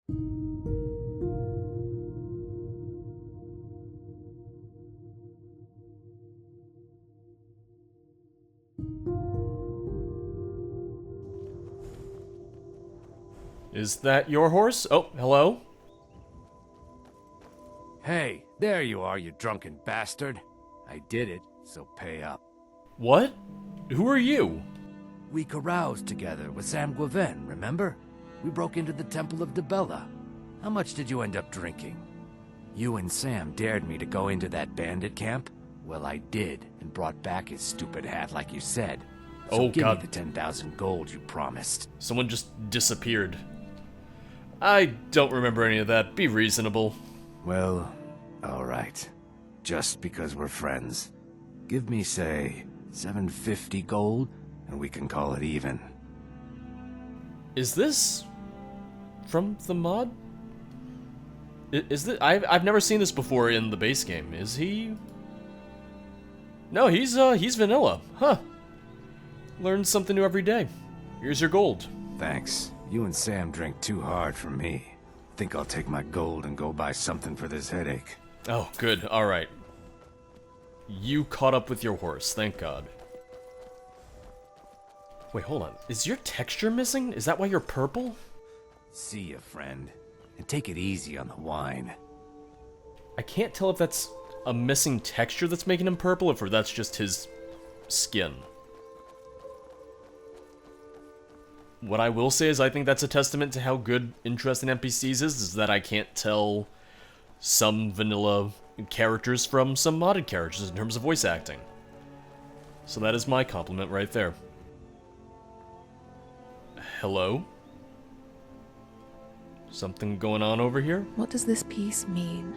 Is that your horse? Oh, hello? Hey, there you are, you drunken bastard. I did it, so pay up. What? Who are you? We caroused together with Sam Guaven, remember? We broke into the Temple of Debella. How much did you end up drinking? You and Sam dared me to go into that bandit camp? Well, I did, and brought back his stupid hat like you said. So Oh, give God. me the 10,000 gold you promised. Someone just disappeared. I don't remember any of that. Be reasonable. Well, alright. Just because we're friends. Give me, say, 750 gold, and we can call it even. Is this from the mod? Is this? I've never seen this before in the base game. Is he? No, he's vanilla. Huh. Learn something new every day. Here's your gold. Thanks. You and Sam drink too hard for me. Think I'll take my gold and go buy something for this headache. Oh, good. All right. You caught up with your horse. Thank God. Wait, hold on. Is your texture missing? Is that why you're purple? See ya, friend. And take it easy on the wine. I can't tell if that's a missing texture that's making him purple, or if that's just his skin. What I will say is I think that's a testament to how good interesting NPCs is that I can't tell some vanilla characters from some modded characters in terms of voice acting. So that is my compliment right there. Hello? Something going on over here? What does this piece mean?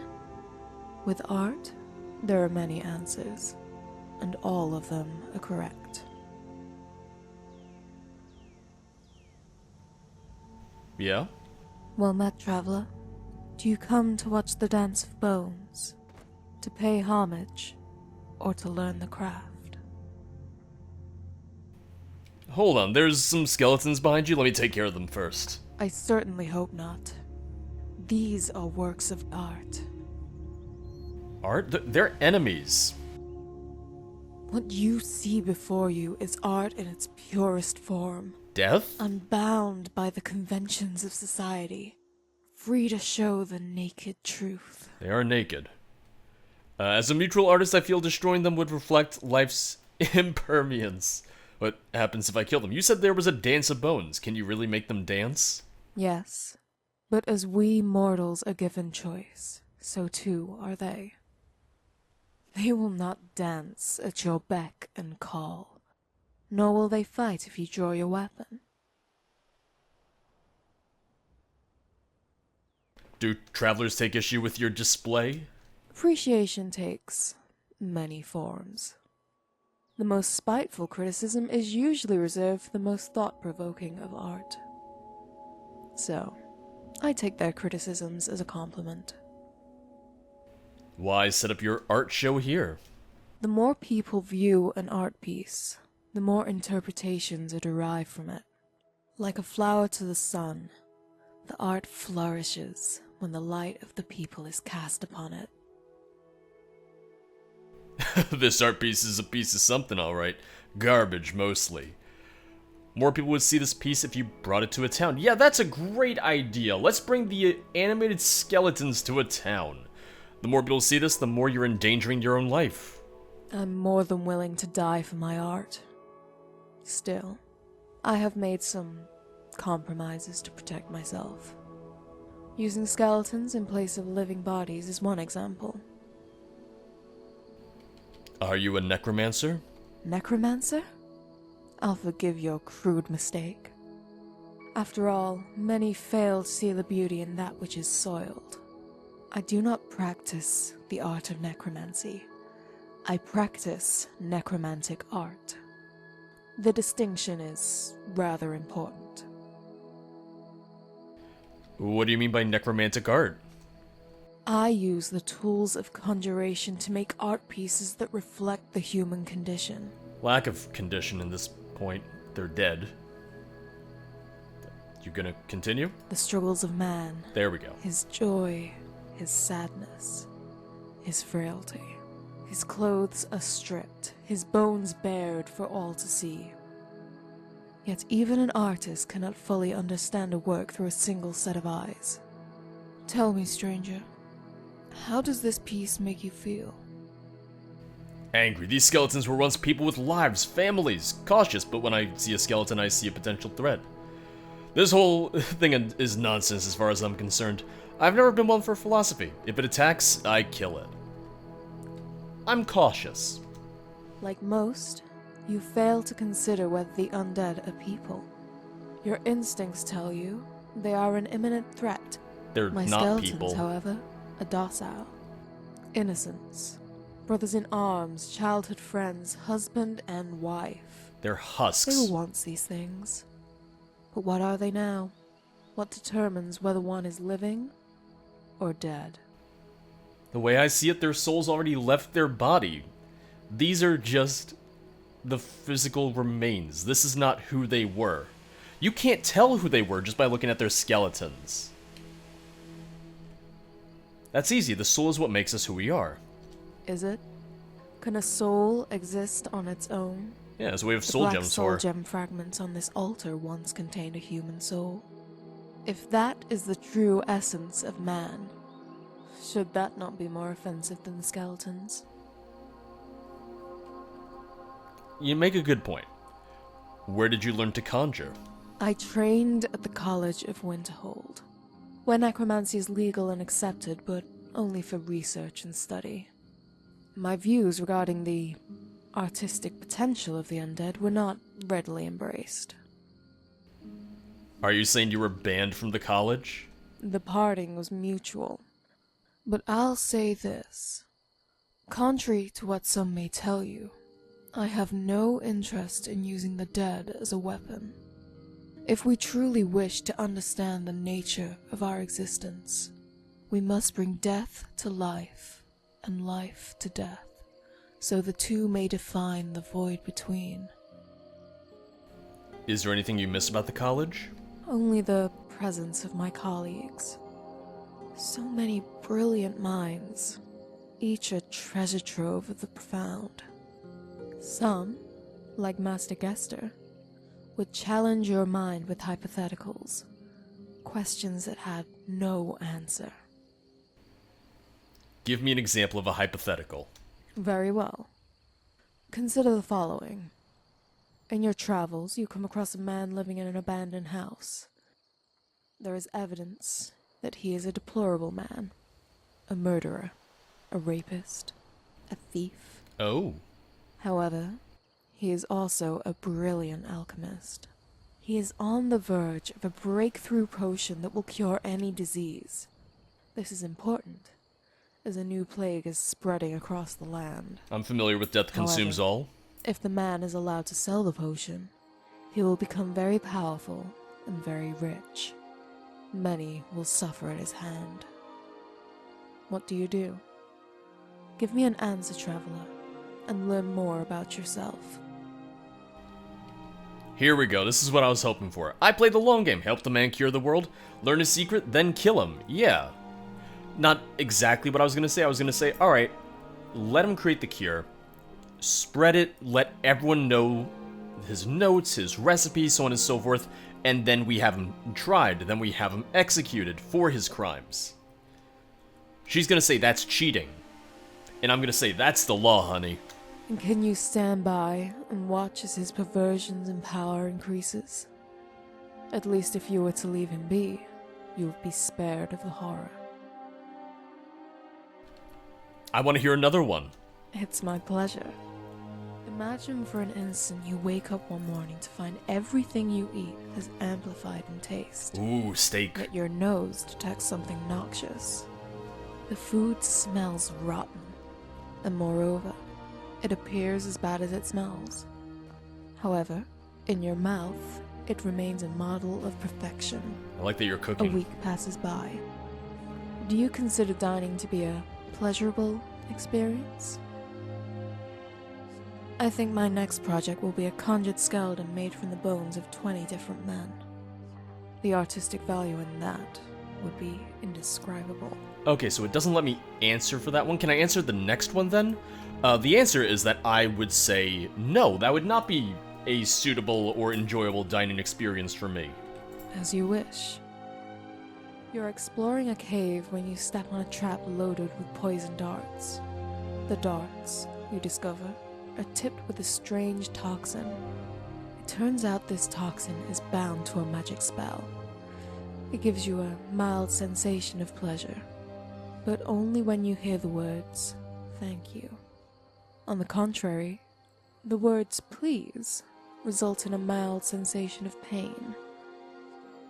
With art, there are many answers, and all of them are correct. Yeah? Well met, traveler. Do you come to watch the Dance of Bones? To pay homage? Or to learn the craft? Hold on, there's some skeletons behind you. Let me take care of them first. I certainly hope not. These are works of art. Art? They're enemies. What you see before you is art in its purest form. Death? Unbound by the conventions of society. Free to show the naked truth. They are naked. As a mutual artist, I feel destroying them would reflect life's impermanence. What happens if I kill them? You said there was a dance of bones. Can you really make them dance? Yes, but as we mortals are given choice, so too are they. They will not dance at your beck and call, nor will they fight if you draw your weapon. Do travelers take issue with your display? Appreciation takes many forms. The most spiteful criticism is usually reserved for the most thought-provoking of art. So, I take their criticisms as a compliment. Why set up your art show here? The more people view an art piece, the more interpretations are derived from it. Like a flower to the sun, the art flourishes when the light of the people is cast upon it. This art piece is a piece of something, alright. Garbage, mostly. More people would see this piece if you brought it to a town. Yeah, that's a great idea. Let's bring the animated skeletons to a town. The more people see this, the more you're endangering your own life. I'm more than willing to die for my art. Still, I have made some compromises to protect myself. Using skeletons in place of living bodies is one example. Are you a necromancer? Necromancer? I'll forgive your crude mistake. After all, many fail to see the beauty in that which is soiled. I do not practice the art of necromancy. I practice necromantic art. The distinction is rather important. What do you mean by necromantic art? I use the tools of conjuration to make art pieces that reflect the human condition. Lack of condition in this point. They're dead. You gonna continue? The struggles of man, There we go. his joy, his sadness, his frailty. His clothes are stripped, his bones bared for all to see. Yet even an artist cannot fully understand a work through a single set of eyes. Tell me, stranger, how does this piece make you feel? Angry. These skeletons were once people with lives, families. Cautious, but when I see a skeleton, I see a potential threat. This whole thing is nonsense as far as I'm concerned. I've never been one for philosophy. If it attacks, I kill it. I'm cautious. Like most, you fail to consider whether the undead are people. Your instincts tell you they are an imminent threat. They're My not skeletons, people. however, are docile. Innocents. Brothers in arms, childhood friends, husband and wife. They're husks. They were once these things. But what are they now? What determines whether one is living or dead? The way I see it, their souls already left their body. These are just the physical remains. This is not who they were. You can't tell who they were just by looking at their skeletons. That's easy. The soul is what makes us who we are. Is it? Can a soul exist on its own? Yeah, that's what we have The soul black gems soul for. gem fragments on this altar once contained a human soul. If that is the true essence of man, should that not be more offensive than the skeletons? You make a good point. Where did you learn to conjure? I trained at the College of Winterhold, where necromancy is legal and accepted, but only for research and study. My views regarding the artistic potential of the undead were not readily embraced. Are you saying you were banned from the college? The parting was mutual. But I'll say this. Contrary to what some may tell you, I have no interest in using the dead as a weapon. If we truly wish to understand the nature of our existence, we must bring death to life and life to death, so the two may define the void between. Is there anything you miss about the college? Only the presence of my colleagues. So many brilliant minds, each a treasure trove of the profound. Some, like Master Gester, would challenge your mind with hypotheticals, questions that had no answer. Give me an example of a hypothetical. Very well. Consider the following. In your travels, you come across a man living in an abandoned house. There is evidence that he is a deplorable man, a murderer, a rapist, a thief. Oh. However, he is also a brilliant alchemist. He is on the verge of a breakthrough potion that will cure any disease. This is important, as a new plague is spreading across the land. I'm familiar with Death Consumes However, All. If the man is allowed to sell the potion, he will become very powerful and very rich. Many will suffer at his hand. What do you do? Give me an answer, traveler, and learn more about yourself. Here we go, this is what I was hoping for. I played the long game, help the man cure the world, learn his secret, then kill him. Yeah. Not exactly what I was gonna say, alright, let him create the cure, spread it, let everyone know his notes, his recipes, so on and so forth, and then we have him tried, then we have him executed for his crimes. She's gonna say that's cheating. And I'm gonna say that's the law, honey. And can you stand by and watch as his perversions and power increases? At least if you were to leave him be, you would be spared of the horror. I want to hear another one. It's my pleasure. Imagine for an instant you wake up one morning to find everything you eat has amplified in taste. Ooh, steak. Yet your nose detects something noxious. The food smells rotten, and moreover, it appears as bad as it smells. However, in your mouth, it remains a model of perfection. I like that you're A cooking. week passes by. Do you consider dining to be a pleasurable experience? I think my next project will be a conjured skeleton made from the bones of 20 different men. The artistic value in that would be indescribable. Okay, so it doesn't let me answer for that one. Can I answer the next one then? The answer is that I would say no, that would not be a suitable or enjoyable dining experience for me. As you wish. You're exploring a cave when you step on a trap loaded with poison darts. The darts, you discover, are tipped with a strange toxin. It turns out this toxin is bound to a magic spell. It gives you a mild sensation of pleasure, but only when you hear the words, "Thank you." On the contrary, the words "please" result in a mild sensation of pain.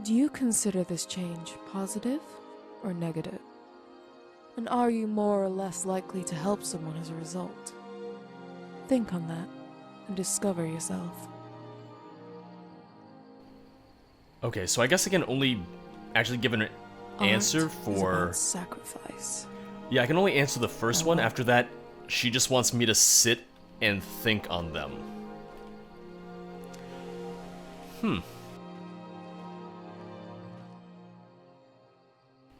Do you consider this change positive or negative? And are you more or less likely to help someone as a result? Think on that and discover yourself. Okay, so I guess I can only actually give an answer Art is for... about sacrifice. Yeah, I can only answer the first one. After that, she just wants me to sit and think on them.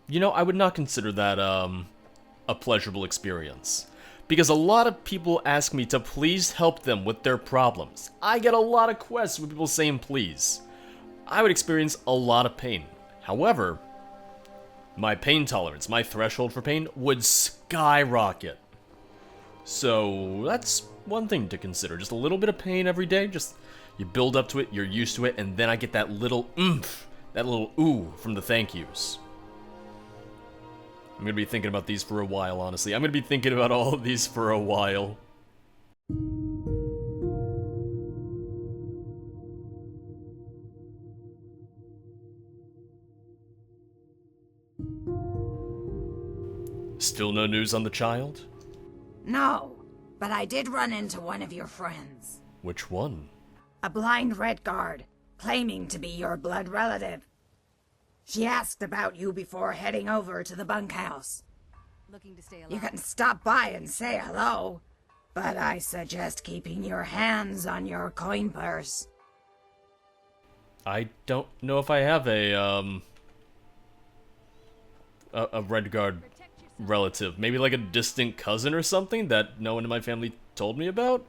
You know, I would not consider that, a pleasurable experience. Because a lot of people ask me to please help them with their problems. I get a lot of quests with people saying please. I would experience a lot of pain. However, my pain tolerance, my threshold for pain, would skyrocket. So, that's one thing to consider. Just a little bit of pain every day, just you build up to it, you're used to it, and then I get that little oomph, that little ooh from the thank yous. I'm gonna be thinking about these for a while, honestly. I'm gonna be thinking about all of these for a while. Still no news on the child? No, but I did run into one of your friends. Which one? A blind red guard, claiming to be your blood relative. She asked about you before heading over to the bunkhouse. Looking to stay alive. You can stop by and say hello, but I suggest keeping your hands on your coin purse. I don't know if I have a red guard relative. Maybe like a distant cousin or something that no one in my family told me about?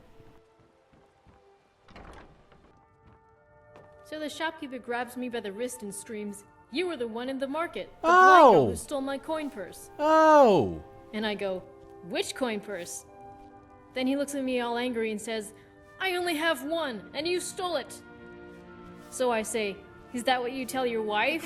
So the shopkeeper grabs me by the wrist and screams, "You were the one in the market, the Oh! blind girl who stole my coin purse." Oh! And I go, "Which coin purse?" Then he looks at me all angry and says, "I only have one, and you stole it." So I say, "Is that what you tell your wife?"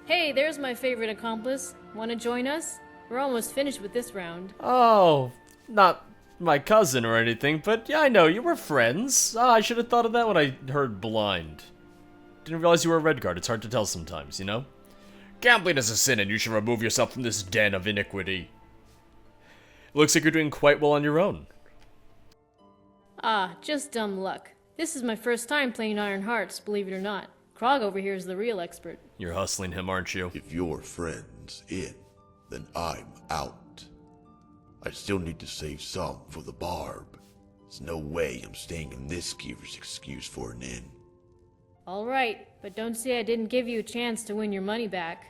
Hey, there's my favorite accomplice. Wanna join us? We're almost finished with this round. Oh, not my cousin or anything, but yeah, I know, you were friends. Ah, I should have thought of that when I heard blind. Didn't realize you were a red guard. It's hard to tell sometimes, you know? Gambling is a sin and you should remove yourself from this den of iniquity. Looks like you're doing quite well on your own. Ah, just dumb luck. This is my first time playing Iron Hearts, believe it or not. Krog over here is the real expert. You're hustling him, aren't you? If your friend's in, then I'm out. I still need to save some for the barb. There's no way I'm staying in this skeever's excuse for an inn. Alright, but don't say I didn't give you a chance to win your money back.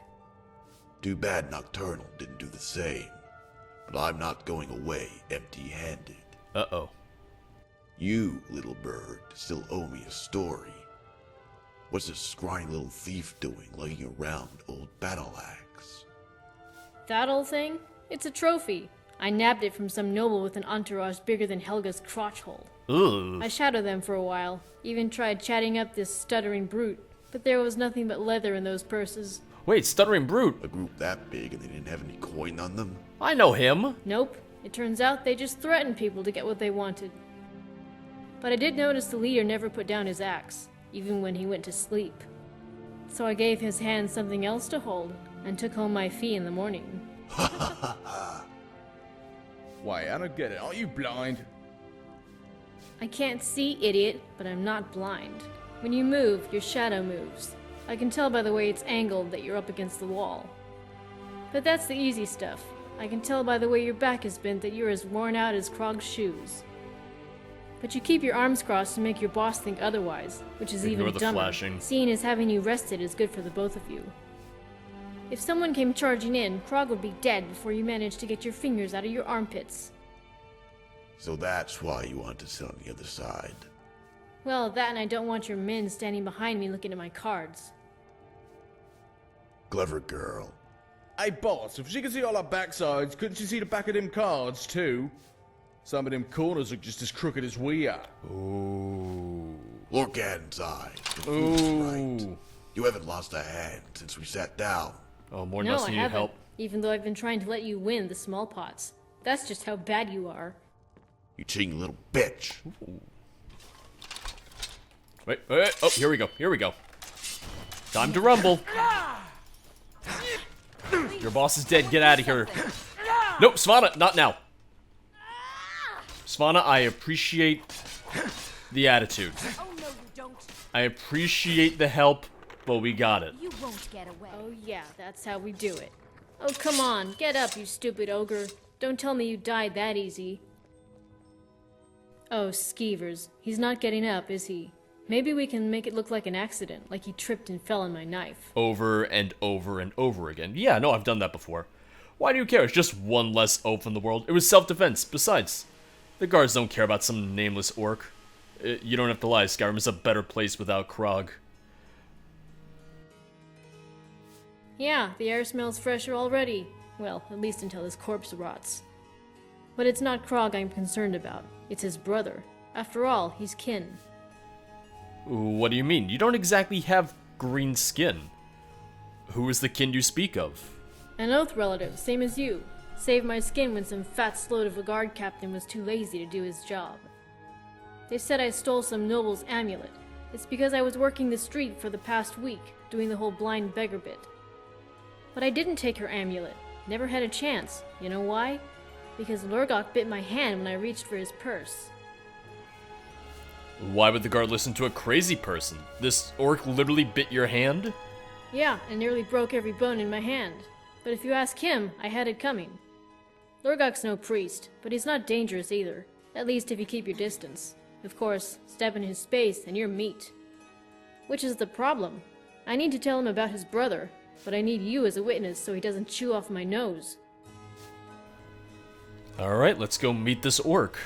Too bad Nocturnal didn't do the same. But I'm not going away empty-handed. Uh-oh. You, little bird, still owe me a story. What's this scrawny little thief doing lugging around old battle axe? That old thing? It's a trophy. I nabbed it from some noble with an entourage bigger than Helga's crotch hole. Ugh. I shadowed them for a while, even tried chatting up this stuttering brute, but there was nothing but leather in those purses. Wait, Stuttering Brute. A group that big and they didn't have any coin on them? I know him. Nope, it turns out they just threatened people to get what they wanted. But I did notice the leader never put down his axe, even when he went to sleep. So I gave his hand something else to hold, and took home my fee in the morning. Wait, I don't get it. Aren't you blind? I can't see, idiot, but I'm not blind. When you move, your shadow moves. I can tell by the way it's angled that you're up against the wall. But that's the easy stuff. I can tell by the way your back is bent that you're as worn out as Krog's shoes. But you keep your arms crossed to make your boss think otherwise, which is Ignore even the dumber, flashing. seeing as having you rested is good for the both of you. If someone came charging in, Krog would be dead before you managed to get your fingers out of your armpits. So that's why you want to sit on the other side. Well, that and I don't want your men standing behind me looking at my cards. Clever girl. Hey, boss, if she can see all our backsides, couldn't she see the back of them cards, too? Some of them corners look just as crooked as we are. Ooh. Look at inside. The food's right. You haven't lost a hand since we sat down. Oh, more No, nuts I need haven't, help. even though I've been trying to let you win the small pots. That's just how bad you are. You cheating little bitch. Wait, wait, oh, here we go, here we go. Time to rumble. Your boss is dead, get out of here. Nope, Svana, not now. Svana, I appreciate the attitude. Oh no, you don't. I appreciate the help, but we got it. You won't get away. Oh yeah, that's how we do it. Oh come on, get up, you stupid ogre. Don't tell me you died that easy. Oh, Skeevers. He's not getting up, is he? Maybe we can make it look like an accident, like he tripped and fell on my knife. Over and over and over again. Yeah, no, I've done that before. Why do you care? It's just one less oaf in the world. It was self-defense. Besides, the guards don't care about some nameless orc. You don't have to lie, Skyrim is a better place without Krog. Yeah, the air smells fresher already. Well, at least until his corpse rots. But it's not Krog I'm concerned about. It's his brother. After all, he's kin. What do you mean? You don't exactly have green skin. Who is the kin you speak of? An oath relative, same as you. Saved my skin when some fat sloat of a guard captain was too lazy to do his job. They said I stole some noble's amulet. It's because I was working the street for the past week, doing the whole blind beggar bit. But I didn't take her amulet. Never had a chance. You know why? Because Lurgok bit my hand when I reached for his purse. Why would the guard listen to a crazy person? This orc literally bit your hand? Yeah, and nearly broke every bone in my hand. But if you ask him, I had it coming. Lurgok's no priest, but he's not dangerous either. At least if you keep your distance. Of course, step in his space and you're meat. Which is the problem. I need to tell him about his brother, but I need you as a witness so he doesn't chew off my nose. Alright, let's go meet this orc.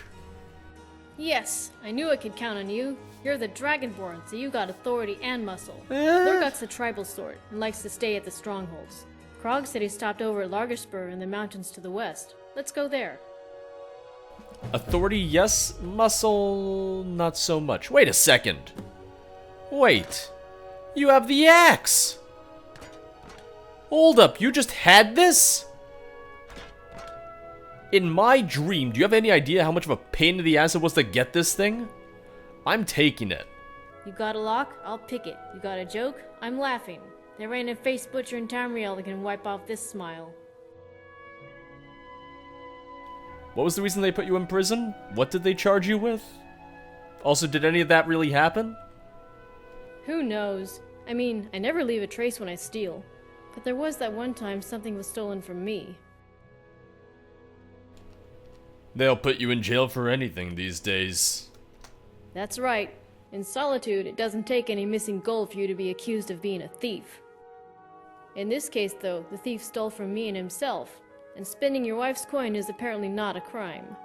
Yes, I knew I could count on you. You're the Dragonborn, so you got authority and muscle. Lurgok's the tribal sort, and likes to stay at the strongholds. Krog said he stopped over at Largerspur in the mountains to the west. Let's go there. Authority, yes. Muscle, not so much. Wait a second. Wait. You have the axe! Hold up, you just had this? In my dream, do you have any idea how much of a pain in the ass it was to get this thing? I'm taking it. You got a lock? I'll pick it. You got a joke? I'm laughing. There ain't a face butcher in Tamriel that can wipe off this smile. What was the reason they put you in prison? What did they charge you with? Also, did any of that really happen? Who knows? I mean, I never leave a trace when I steal. But there was that one time something was stolen from me. They'll put you in jail for anything these days. That's right. In Solitude, it doesn't take any missing gold for you to be accused of being a thief. In this case, though, the thief stole from me and himself, and spending your wife's coin is apparently not a crime.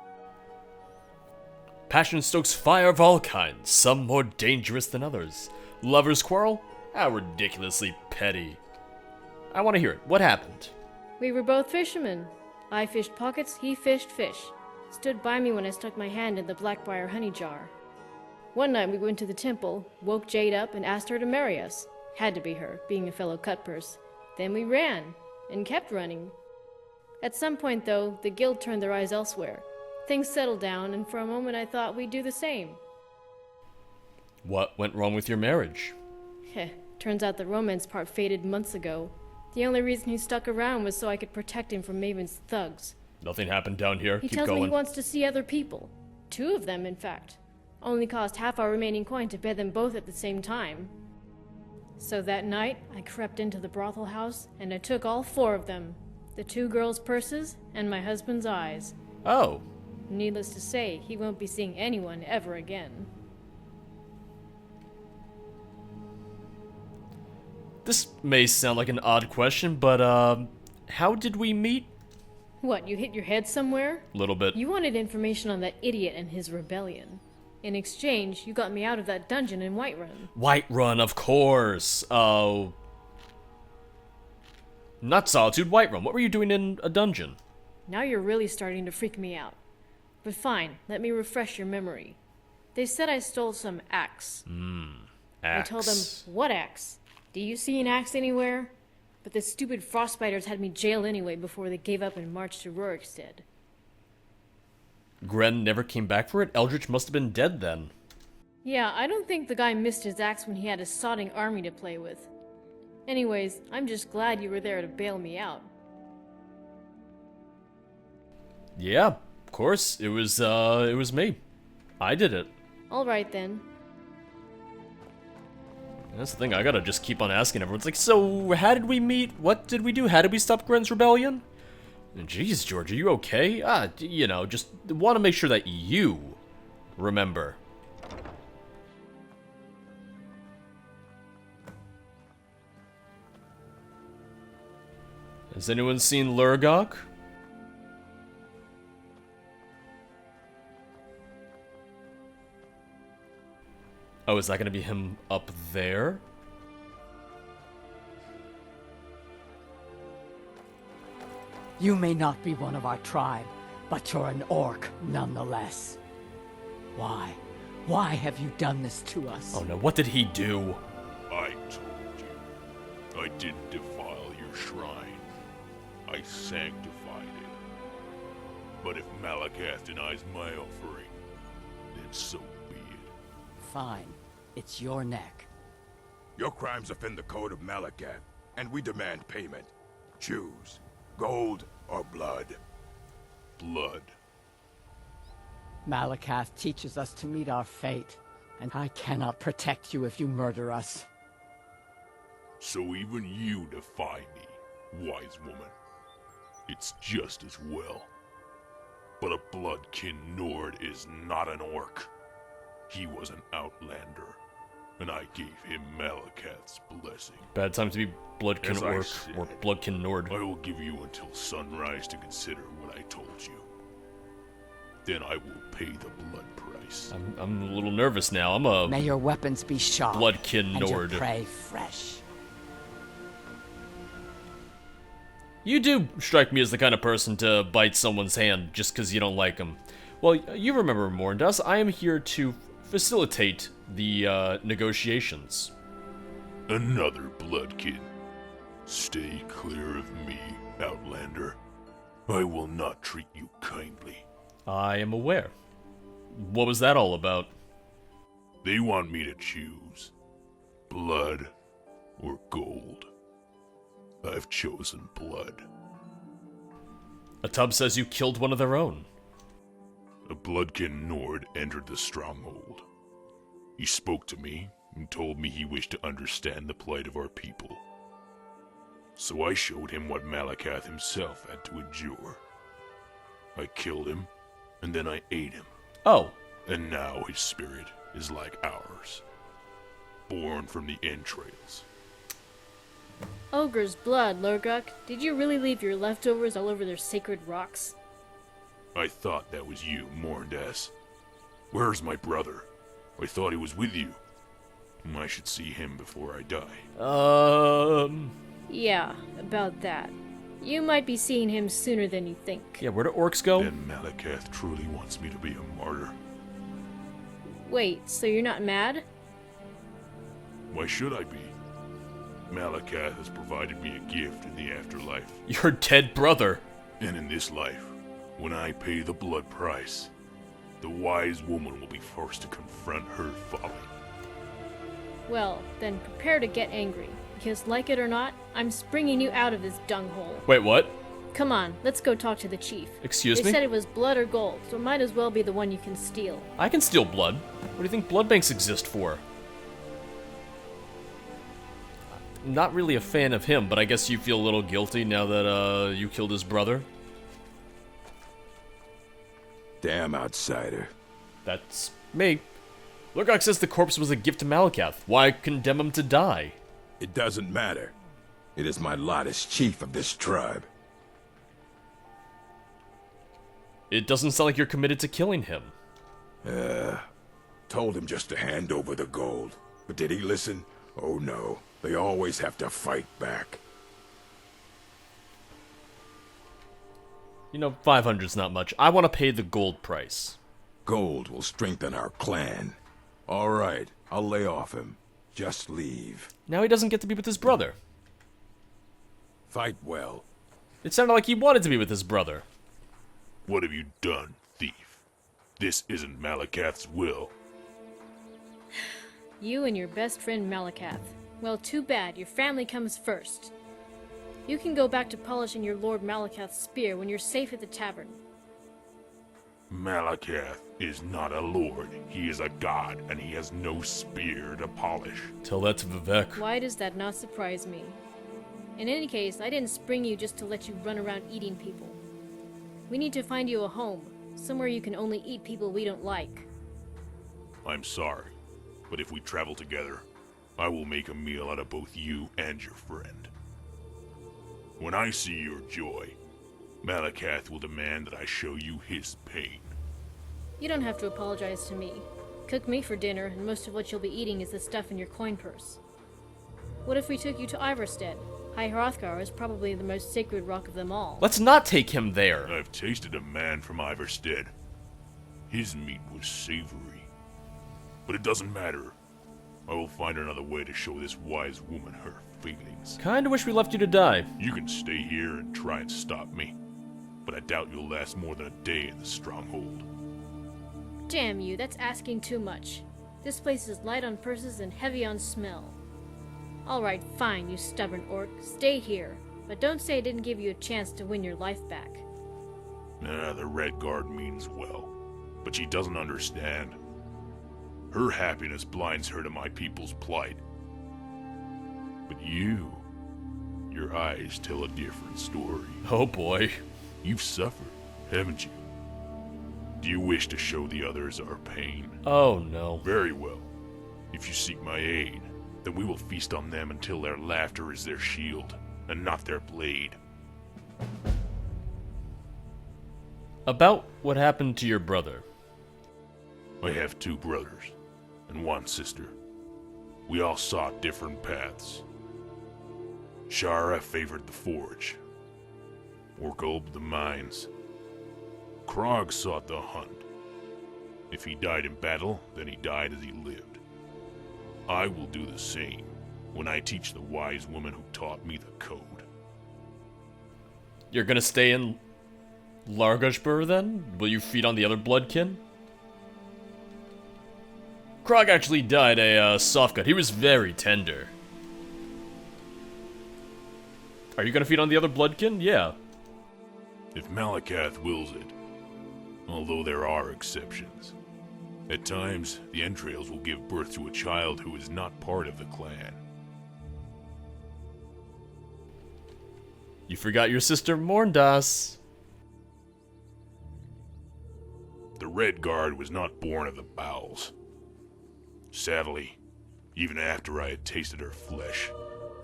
Passion stokes fire of all kinds, some more dangerous than others. Lovers quarrel? How ridiculously petty. I want to hear it. What happened? We were both fishermen. I fished pockets, he fished fish. Stood by me when I stuck my hand in the Blackbriar honey jar. One night we went to the temple, woke Jade up, and asked her to marry us. Had to be her, being a fellow cutpurse. Then we ran, and kept running. At some point, though, the guild turned their eyes elsewhere. Things settled down, and for a moment I thought we'd do the same. What went wrong with your marriage? Heh, turns out the romance part faded months ago. The only reason he stuck around was so I could protect him from Maven's thugs. Nothing happened down here. He Keep tells going. me he wants to see other people. 2 of them, in fact. Only cost half our remaining coin to bed them both at the same time. So that night, I crept into the brothel house, and I took all 4 of them. The 2 girls' purses, and my husband's eyes. Oh. Needless to say, he won't be seeing anyone ever again. This may sound like an odd question, but, how did we meet? What, you hit your head somewhere? A little bit. You wanted information on that idiot and his rebellion. In exchange, you got me out of that dungeon in Whiterun. Whiterun, of course. Oh. Not Solitude, Whiterun. What were you doing in a dungeon? Now you're really starting to freak me out. But fine, let me refresh your memory. They said I stole some axe. I Axe. told them, what axe? Do you see an axe anywhere? But the stupid frostbiters had me jailed anyway before they gave up and marched to Rorikstead. Gren never came back for it? Eldritch must have been dead then. Yeah, I don't think the guy missed his axe when he had a sodding army to play with. Anyways, I'm just glad you were there to bail me out. Yeah, of course. It was me. I did it. Alright then. That's the thing, I gotta just keep on asking everyone. It's like, so, how did we meet? What did we do? How did we stop Gren's rebellion? Jeez, George, are you okay? You know, just want to make sure that you remember. Has anyone seen Lurgok? Oh, is that gonna be him up there? You may not be one of our tribe, but you're an orc nonetheless. Why? Why have you done this to us? Oh no, what did he do? I told you. I didn't defile your shrine. I sanctified it. But if Malakath denies my offering, then so be it. Fine. It's your neck. Your crimes offend the code of Malakath, and we demand payment. Choose. Gold or blood? Blood. Malakath teaches us to meet our fate, and I cannot protect you if you murder us. So even you defy me, wise woman. It's just as well. But a bloodkin Nord is not an orc. He was an outlander, and I gave him Malakath's blessing. Bad time to be Bloodkin As I Orc said, or Bloodkin Nord. I will give you until sunrise to consider what I told you. Then I will pay the blood price. I'm a little nervous now. I'm a May your weapons be sharp, Bloodkin and your Nord. prey fresh. You do strike me as the kind of person to bite someone's hand just because you don't like them. Well, you remember Morndas. I am here to facilitate the negotiations. Another bloodkin. Stay clear of me, outlander. I will not treat you kindly. I am aware. What was that all about? They want me to choose blood or gold. I've chosen blood. A tub says you killed one of their own. A bloodkin Nord entered the stronghold. He spoke to me and told me he wished to understand the plight of our people. So I showed him what Malakath himself had to endure. I killed him, and then I ate him. Oh. And now his spirit is like ours, born from the entrails. Ogre's blood, Lurgok. Did you really leave your leftovers all over their sacred rocks? I thought that was you, Morndas. Where's my brother? I thought he was with you. I should see him before I die. Yeah, about that. You might be seeing him sooner than you think. Yeah, where do orcs go? Then Malakath truly wants me to be a martyr. Wait, so you're not mad? Why should I be? Malakath has provided me a gift in the afterlife. Your dead brother. And in this life, when I pay the blood price, the wise woman will be forced to confront her folly. Well, then prepare to get angry, because like it or not, I'm springing you out of this dunghole. Wait, what? Come on, let's go talk to the chief. Excuse They me? said it was blood or gold, so it might as well be the one you can steal. I can steal blood. What do you think blood banks exist for? Not really a fan of him, but I guess you feel a little guilty now that, you killed his brother. Damn outsider. That's me. Lurgok says the corpse was a gift to Malakath. Why condemn him to die? It doesn't matter. It is my lot as chief of this tribe. It doesn't sound like you're committed to killing him. Told him just to hand over the gold. But did he listen? Oh no. They always have to fight back. You know, 500's not much. I want to pay the gold price. Gold will strengthen our clan. All right, I'll lay off him. Just leave. Now he doesn't get to be with his brother. Fight well. It sounded like he wanted to be with his brother. What have you done, thief? This isn't Malakath's will. You and your best friend Malakath. Well, too bad. Your family comes first. You can go back to polishing your Lord Malakath's spear when you're safe at the tavern. Malakath is not a lord. He is a god, and he has no spear to polish. Tell that to Vivek. Why does that not surprise me? In any case, I didn't spring you just to let you run around eating people. We need to find you a home, somewhere you can only eat people we don't like. I'm sorry, but if we travel together, I will make a meal out of both you and your friend. When I see your joy, Malakath will demand that I show you his pain. You don't have to apologize to me. Cook me for dinner, and most of what you'll be eating is the stuff in your coin purse. What if we took you to Ivarstead? High Hrothgar is probably the most sacred rock of them all. Let's not take him there. I've tasted a man from Ivarstead. His meat was savory. But it doesn't matter. I will find another way to show this wise woman her feelings. Kinda wish we left you to die. You can stay here and try and stop me, but I doubt you'll last more than a day in the stronghold. Damn you, that's asking too much. This place is light on purses and heavy on smell. Alright, fine, you stubborn orc. Stay here, but don't say I didn't give you a chance to win your life back. The Red Guard means well, but she doesn't understand. Her happiness blinds her to my people's plight. But your eyes tell a different story. Oh boy. You've suffered, haven't you? Do you wish to show the others our pain? Oh no. Very well. If you seek my aid, then we will feast on them until their laughter is their shield, and not their blade. About what happened to your brother? I have 2 brothers, and 1 sister. We all sought different paths. Shara favored the forge. Orgulb the mines. Krog sought the hunt. If he died in battle, then he died as he lived. I will do the same when I teach the wise woman who taught me the code. You're gonna stay in Largashbur then? Will you feed on the other bloodkin? Krog actually died a soft cut. He was very tender. Are you gonna feed on the other bloodkin? Yeah. If Malakath wills it, although there are exceptions. At times, the entrails will give birth to a child who is not part of the clan. You forgot your sister Morndas. The Red Guard was not born of the bowels. Sadly, even after I had tasted her flesh,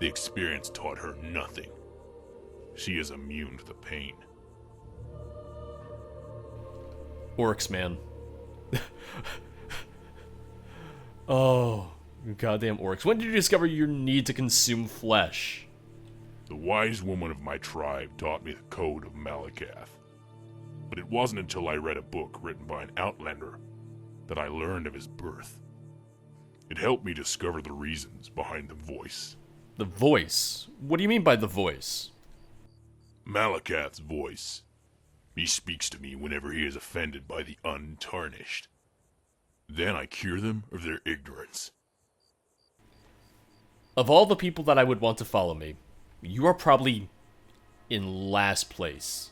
the experience taught her nothing. She is immune to the pain. Orcs, man. Oh, goddamn orcs. When did you discover your need to consume flesh? The wise woman of my tribe taught me the code of Malakath. But it wasn't until I read a book written by an outlander that I learned of his birth. It helped me discover the reasons behind the voice. The voice? What do you mean by the voice? Malakath's voice. He speaks to me whenever he is offended by the untarnished. Then I cure them of their ignorance. Of all the people that I would want to follow me, you are probably in last place.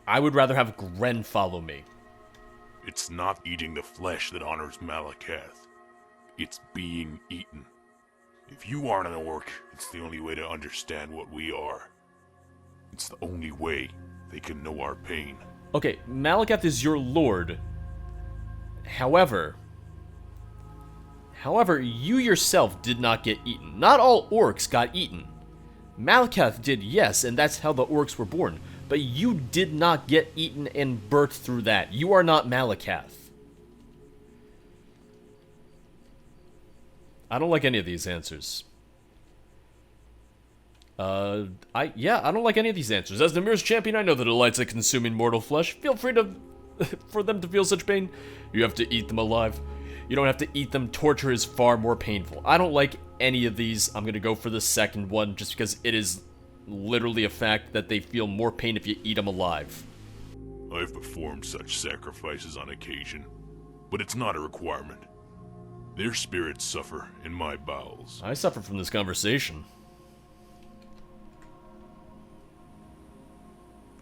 I would rather have Gren follow me. It's not eating the flesh that honors Malakath. It's being eaten. If you aren't an orc, it's the only way to understand what we are. It's the only way they can know our pain. Okay, Malakath is your lord. However, you yourself did not get eaten. Not all orcs got eaten. Malakath did, yes, and that's how the orcs were born. But you did not get eaten and birthed through that. You are not Malakath. I don't like any of these answers. I don't like any of these answers. As the Mirror's champion, I know the delights of consuming mortal flesh. Feel free to, for them to feel such pain. You have to eat them alive. You don't have to eat them. Torture is far more painful. I don't like any of these. I'm gonna go for the second one, just because it is literally a fact that they feel more pain if you eat them alive. I've performed such sacrifices on occasion, but it's not a requirement. Their spirits suffer in my bowels. I suffer from this conversation.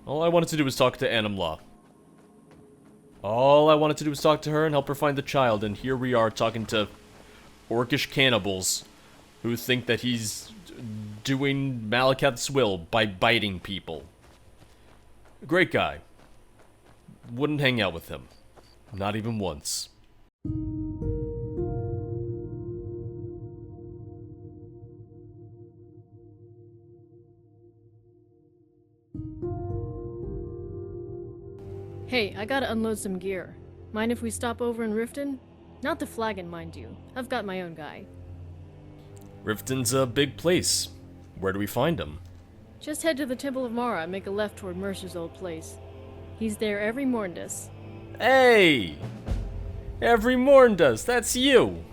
All I wanted to do was talk to Animlaw. All I wanted to do was talk to her and help her find the child, and here we are talking to orcish cannibals who think that he's doing Malakath's will by biting people. Great guy. Wouldn't hang out with him. Not even once. Hey, I gotta unload some gear. Mind if we stop over in Riften? Not the flagon, mind you. I've got my own guy. Riften's a big place. Where do we find him? Just head to the Temple of Mara and make a left toward Mercer's old place. He's there every Morndas. Hey! Every Morndas, that's you!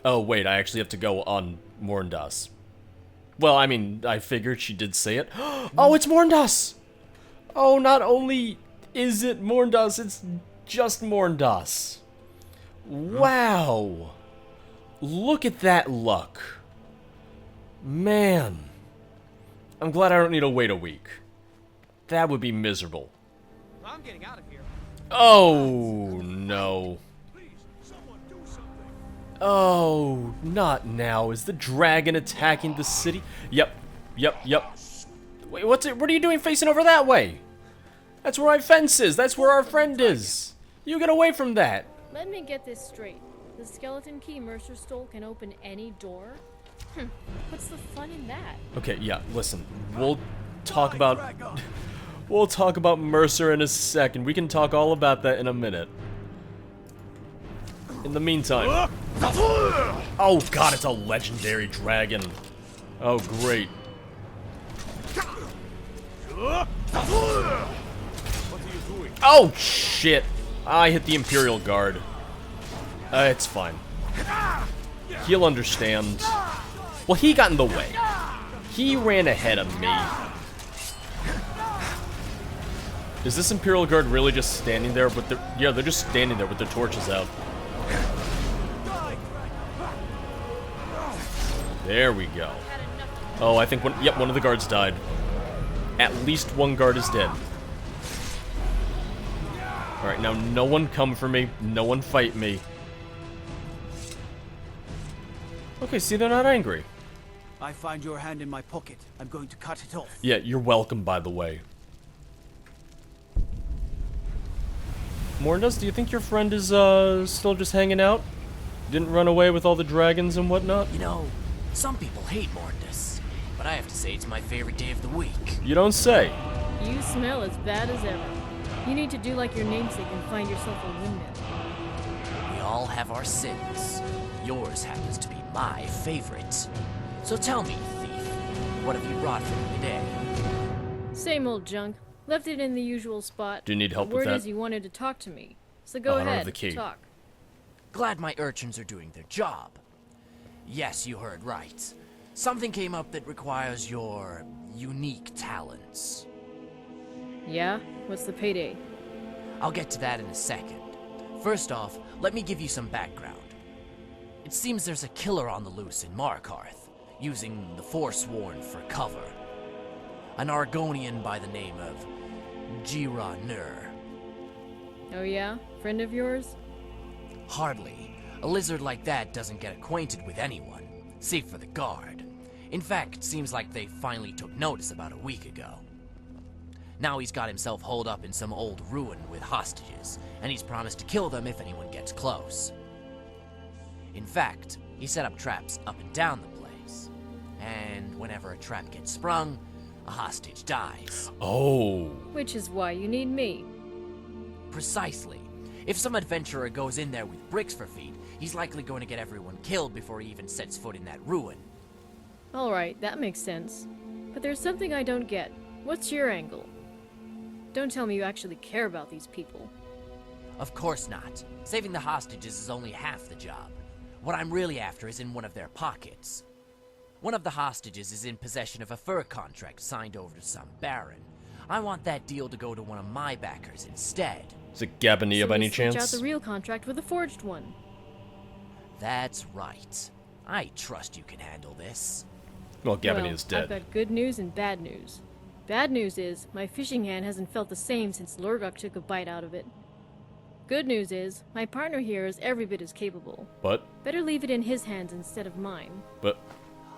Oh, wait, I actually have to go on Morndas. Well, I mean, I figured she did say it. Oh, it's Morndas! Oh, not only is it Morndas, it's just Morndas. Wow! Look at that luck. Man. I'm glad I don't need to wait a week. That would be miserable. I'm getting out of here. Oh, no. Oh, not now. Is the dragon attacking the city? Yep. Wait, what are you doing facing over that way? That's where my fence is. That's where our friend is. You get away from that. Let me get this straight. The skeleton key Mercer stole can open any door? What's the fun in that? Okay, yeah, listen. We'll talk about Mercer in a second. We can talk all about that in a minute. In the meantime. Oh god, it's a legendary dragon. Oh great. Oh shit! I hit the Imperial Guard. It's fine. He'll understand. Well, he got in the way. He ran ahead of me. Is this Imperial Guard really just standing there with their... Yeah, they're just standing there with their torches out. There we go. Oh, I think one of the guards died. At least one guard is dead. Alright, now no one come for me. No one fight me. Okay, see, they're not angry. I find your hand in my pocket. I'm going to cut it off. Yeah, you're welcome, by the way. Morndas, do you think your friend is, still just hanging out? Didn't run away with all the dragons and whatnot? You know, some people hate Morndas, but I have to say it's my favorite day of the week. You don't say. You smell as bad as ever. You need to do like your namesake and find yourself a windmill. We all have our sins. Yours happens to be my favorite. So tell me, thief, what have you brought for me today? Same old junk. Left it in the usual spot. Do you need help the with that? word is you wanted to talk to me. So go I don't have ahead, the key. talk. Glad my urchins are doing their job. Yes, you heard right. Something came up that requires your unique talents. Yeah? What's the payday? I'll get to that in a second. First off, let me give you some background. It seems there's a killer on the loose in Markarth, using the Forsworn for cover. An Argonian by the name of Jira Nur. Oh yeah? Friend of yours? Hardly. A lizard like that doesn't get acquainted with anyone, save for the guard. In fact, seems like they finally took notice about a week ago. Now he's got himself holed up in some old ruin with hostages, and he's promised to kill them if anyone gets close. In fact, he set up traps up and down the place. And whenever a trap gets sprung, a hostage dies. Oh. Which is why you need me. Precisely. If some adventurer goes in there with bricks for feet, he's likely going to get everyone killed before he even sets foot in that ruin. Alright, that makes sense. But there's something I don't get. What's your angle? Don't tell me you actually care about these people. Of course not. Saving the hostages is only half the job. What I'm really after is in one of their pockets. One of the hostages is in possession of a fur contract signed over to some baron. I want that deal to go to one of my backers instead. Is it Gabania So by any we'll switch chance? out the real contract with a forged one. That's right. I trust you can handle this. Well, Gabania's Well, dead. I've got good news and bad news. Bad news is, my fishing hand hasn't felt the same since Lurgok took a bite out of it. Good news is, my partner here is every bit as capable. But? Better leave it in his hands instead of mine. But?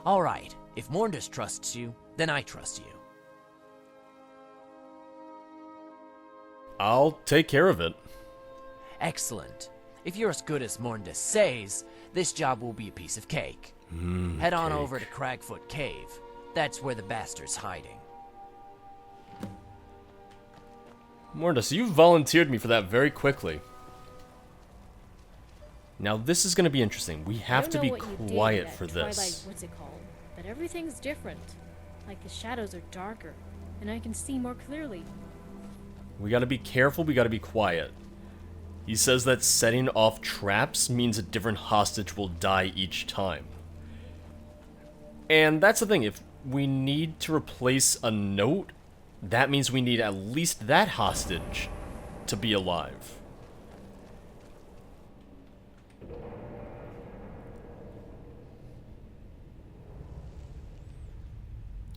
Alright, if Morndas trusts you, then I trust you. I'll take care of it. Excellent. If you're as good as Morndas says, this job will be a piece of cake. Head on cake. over to Cragfoot Cave. That's where the bastard's hiding. Morndas, you volunteered me for that very quickly. Now this is going to be interesting. We have to be quiet for this. Twilight, what's it called? But everything's different. Like the shadows are darker, and I can see more clearly. We got to be careful, we got to be quiet. He says that setting off traps means a different hostage will die each time. And that's the thing, if we need to replace a note, that means we need at least that hostage to be alive.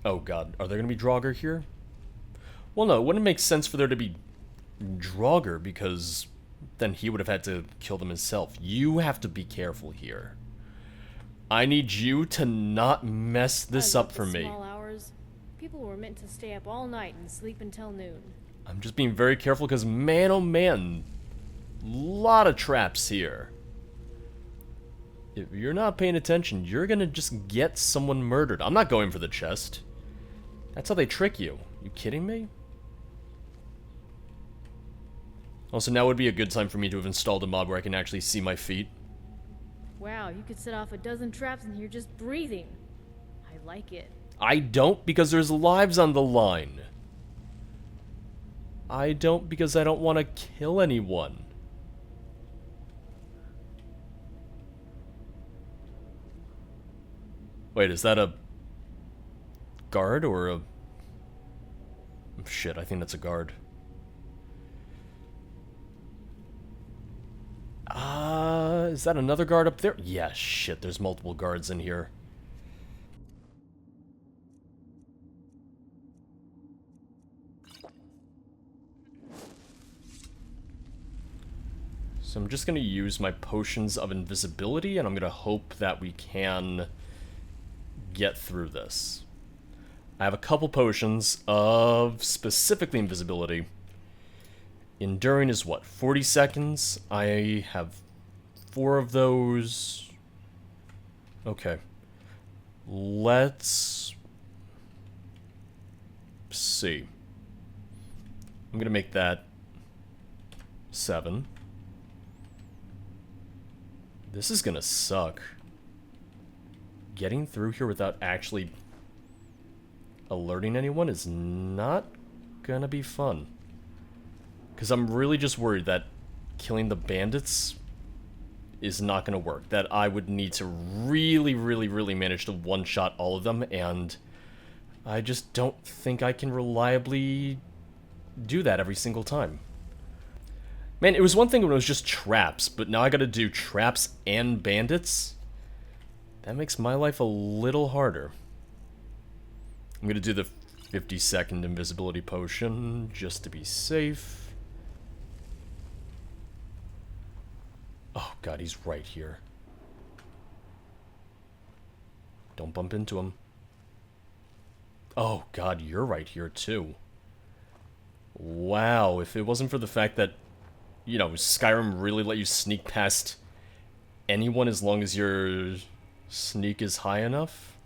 Oh god, are there going to be Draugr here? Well, no, it wouldn't make sense for there to be Draugr, because then he would have had to kill them himself. You have to be careful here. I need you to not mess this up for me. Small hours. People were meant to stay up all night and sleep until noon. I'm just being very careful because, man, oh man, lot of traps here. If you're not paying attention, you're gonna just get someone murdered. I'm not going for the chest. That's how they trick you. You kidding me? Also, now would be a good time for me to have installed a mod where I can actually see my feet. Wow, you could set off a dozen traps in here just breathing. I like it. I don't because there's lives on the line. I don't because I don't want to kill anyone. Wait, is that a guard or a... Shit, I think that's a guard. Is that another guard up there? Yeah, shit, there's multiple guards in here. So I'm just going to use my potions of invisibility, and I'm going to hope that we can get through this. I have a couple potions of specifically invisibility. Enduring is what, 40 seconds? I have 4 of those. Okay. Let's see. I'm going to make that 7. This is gonna suck. Getting through here without actually alerting anyone is not gonna be fun. Because I'm really just worried that killing the bandits is not gonna work. That I would need to really manage to one-shot all of them, and I just don't think I can reliably do that every single time. Man, it was one thing when it was just traps, but now I gotta do traps and bandits? That makes my life a little harder. I'm gonna do the 50-second invisibility potion, just to be safe. Oh god, he's right here. Don't bump into him. Oh god, you're right here too. Wow, if it wasn't for the fact that, you know, Skyrim really let you sneak past anyone as long as your sneak is high enough,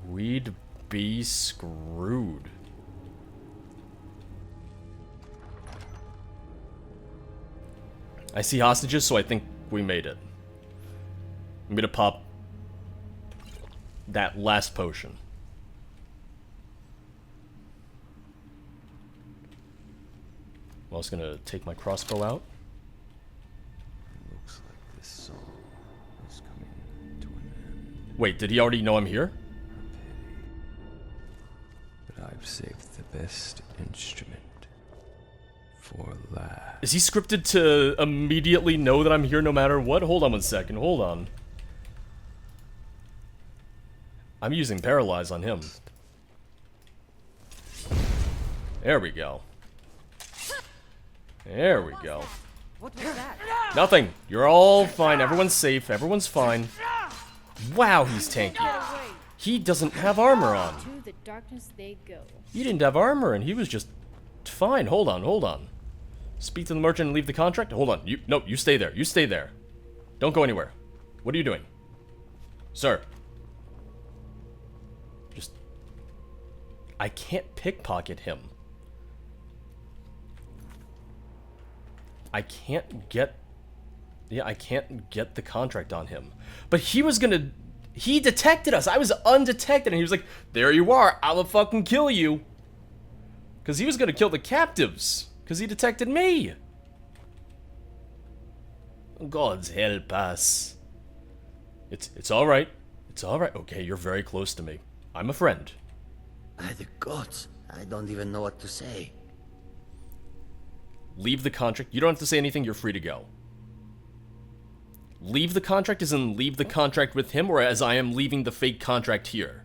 we'd be screwed. I see hostages, so I think we made it. I'm gonna pop that last potion. I'm also gonna take my crossbow out. Looks like this song is coming to an end. Wait, did he already know I'm here? But I've saved the best instrument for last. Is he scripted to immediately know that I'm here no matter what? Hold on one second, hold on. I'm using Paralyze on him. There we go. There we go. What was that? Nothing. You're all fine. Everyone's safe. Everyone's fine. Wow, he's tanky. He doesn't have armor on. To the darkness they go. He didn't have armor, and he was just fine. Hold on, hold on. Speak to the merchant and leave the contract? Hold on. No, you stay there. You stay there. Don't go anywhere. What are you doing? Sir. Just... I can't pickpocket him. I can't get... Yeah, I can't get the contract on him. But he was gonna... He detected us. I was undetected, and he was like, there you are. I'll fucking kill you. Because he was gonna kill the captives. Because he detected me. God's help us. It's alright. It's alright. Okay, you're very close to me. I'm a friend. By the gods, I don't even know what to say. Leave the contract. You don't have to say anything. You're free to go. Leave the contract as in leave the contract with him, or as I am leaving the fake contract here?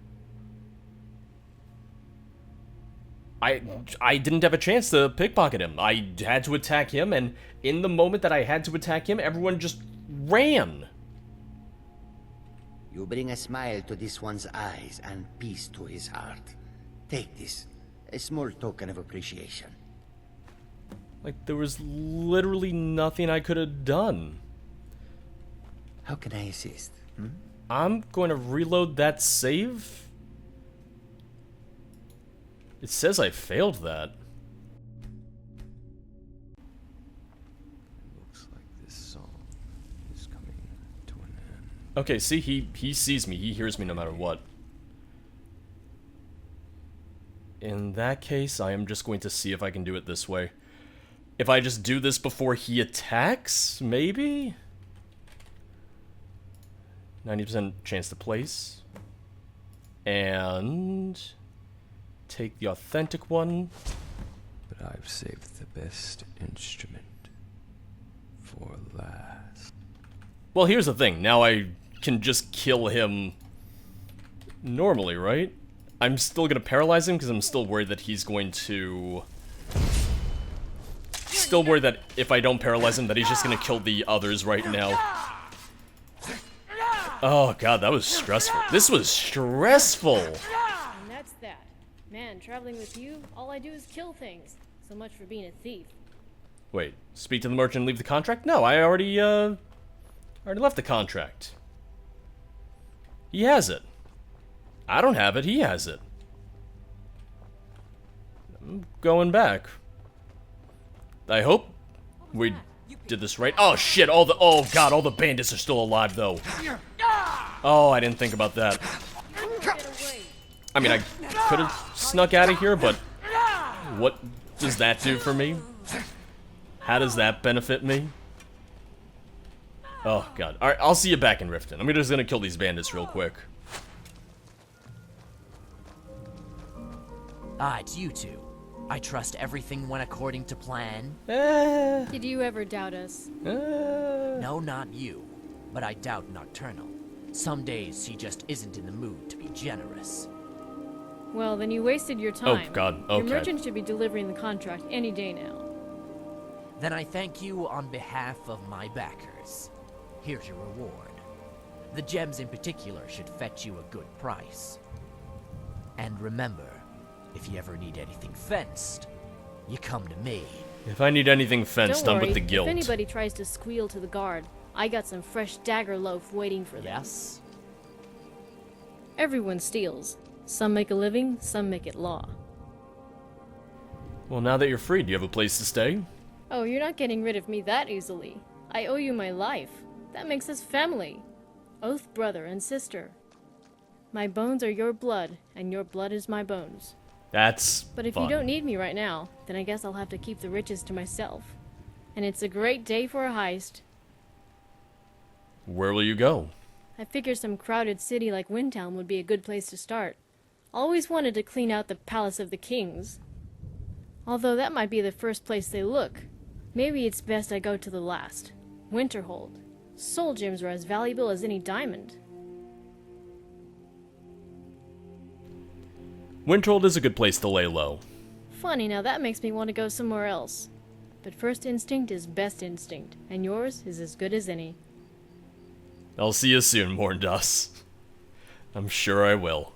I didn't have a chance to pickpocket him. I had to attack him, and in the moment that I had to attack him, everyone just ran. You bring a smile to this one's eyes and peace to his heart. Take this, a small token of appreciation. Like, there was literally nothing I could have done. How can I assist? I'm going to reload that save. It says I failed that. Looks like this song is coming to an end. Okay, see, he sees me. He hears me no matter what. In that case, I am just going to see if I can do it this way. If I just do this before he attacks, maybe? 90% chance to place. And... take the authentic one. But I've saved the best instrument for last. Well, here's the thing. Now I can just kill him normally, right? I'm still gonna paralyze him because I'm still worried that he's going to... Still worried that if I don't paralyze him that he's just gonna kill the others right now. Oh god, that was stressful. This was stressful! And that's that. Man, traveling with you, all I do is kill things. So much for being a thief. Wait, speak to the merchant and leave the contract? No, I already left the contract. He has it. I don't have it, he has it. I'm going back. I hope we did this right. Oh shit, oh god, all the bandits are still alive though. Oh, I didn't think about that. I mean, I could have snuck out of here, but what does that do for me? How does that benefit me? Oh god. Alright, I'll see you back in Riften. I'm just gonna kill these bandits real quick. Ah, it's you two. I trust everything went according to plan. Did you ever doubt us? No, not you. But I doubt Nocturnal. Some days he just isn't in the mood to be generous. Well, then you wasted your time. Oh god, okay. Your merchant should be delivering the contract any day now. Then I thank you on behalf of my backers. Here's your reward. The gems in particular should fetch you a good price. And remember, if you ever need anything fenced, you come to me. If I need anything fenced, Don't I'm worry, with the guild. if anybody tries to squeal to the guard, I got some fresh dagger loaf waiting for them. Yes? Everyone steals. Some make a living, some make it law. Well, now that you're free, do you have a place to stay? Oh, you're not getting rid of me that easily. I owe you my life. That makes us family. Oath brother and sister. My bones are your blood, and your blood is my bones. That's But if fun. you don't need me right now, then I guess I'll have to keep the riches to myself. And it's a great day for a heist. Where will you go? I figure some crowded city like Windtown would be a good place to start. Always wanted to clean out the Palace of the Kings. Although that might be the first place they look. Maybe it's best I go to the last. Winterhold. Soul gems are as valuable as any diamond. Winterhold is a good place to lay low. Funny, now that makes me want to go somewhere else. But first instinct is best instinct, and yours is as good as any. I'll see you soon, Morndas. I'm sure I will.